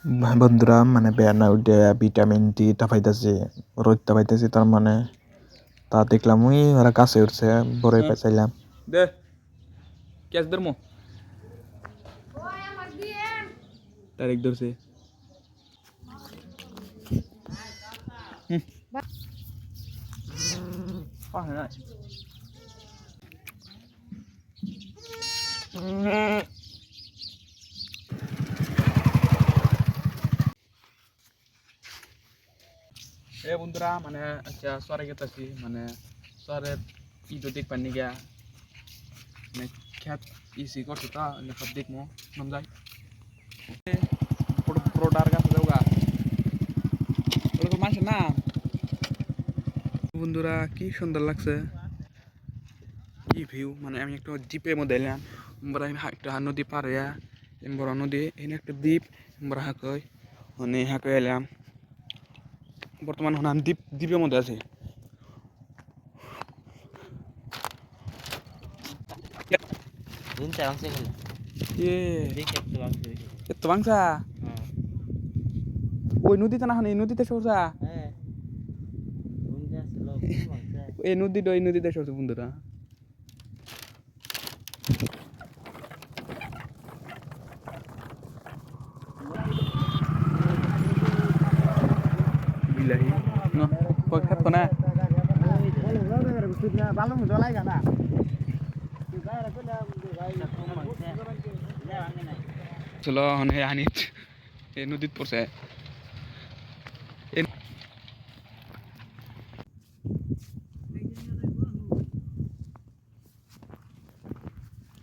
বন্ধুরা মানে বেয়ানা উঠে ভিটামিন ডি টা পাইতেছি রোদটা পাইতেছি তার মানে তা দেখলাম ওরা কাছে উঠছে বড়ই পাইছিলাম দে ক্যাচ ধরমো ডাইরেক্ট ধরছে বন্ধুরা মানে আচ্ছা সরে গেতেছি মানে সরের ঈদও দেখবার নি গিয়া মানে খ্যাত ইসি করছে তা সব দেখবো নাম যাই পুরোটার কাছে যাও গা ওরকম মানুষ না বন্ধুরা কি সুন্দর লাগছে কি ভিউ মানে আমি একটা দ্বীপের মধ্যে এলাম আমরা একটা নদী পার হইয়া বড় নদী এখানে একটা দ্বীপ আমরা হাঁকই মানে হাঁকে এলাম বর্তমান আমি দ্বীপের মধ্যে আছি এত বাংসা ওই নদীতে না এই নদীতে সরসা এই নদীতে সরছে বন্ধুরা বিলাহি no কই খাত না চলো হনে আনিত এই নদীত পড়ছে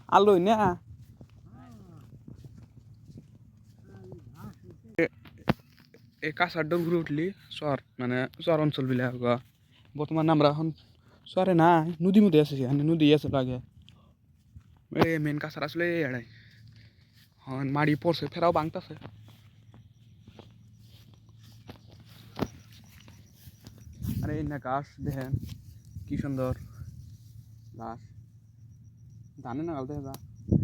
আলো না এই কাছার ডোর ঘুরে উঠলি শহর মানে শহর অঞ্চল বিলাক বর্তমানে আমরা এখন শহরে না নদীর মধ্যে আছি নদী আছে আগে এই মেন কাছার আসলে এড়াই হ্যাঁ মাড়ি পড়ছে ফেরাও বাংতাছে আরে না গাছ দেখেন কি সুন্দর গাছ ধানে না গাল দেখা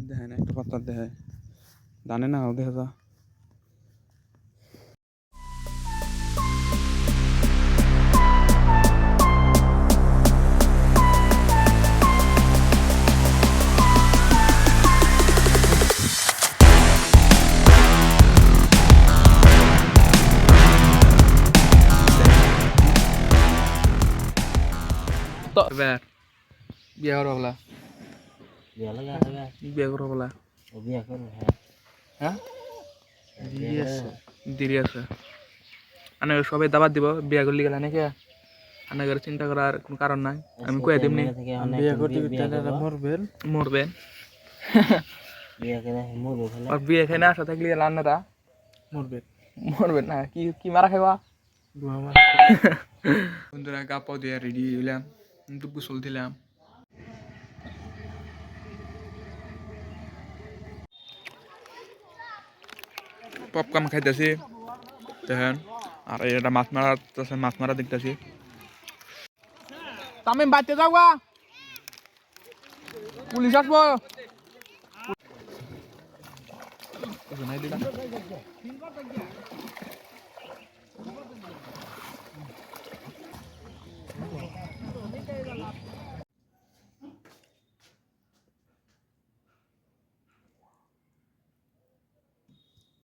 দেখেন একটা পাতা দেখে ধানে না গাল দেখা তো এবার বিয়া করা বলা বিয়া করা বলা হ্যাঁ দেরি আছে আনে সবাই দাবাত দিব বিয়া করলি গেলে নাকি আনে করে চিন্তা করার কোনো কারণ নাই আমি কয়ে দিমনি বিয়া করতে মরবেন মরবেন আর বিয়ে খেয়ে আসা থাকলে রান্নাটা মরবেন মরবেন না কি কি মারা খাইবা বন্ধুরা গা পাও দিয়ে রেডি হইলাম গোসল দিলাম পপকর্ন খাইতেছি দেখেন আর এটা মাছ মারা দেখতেছি তামিম বাড়তে যাও গা পুলিশ আসবো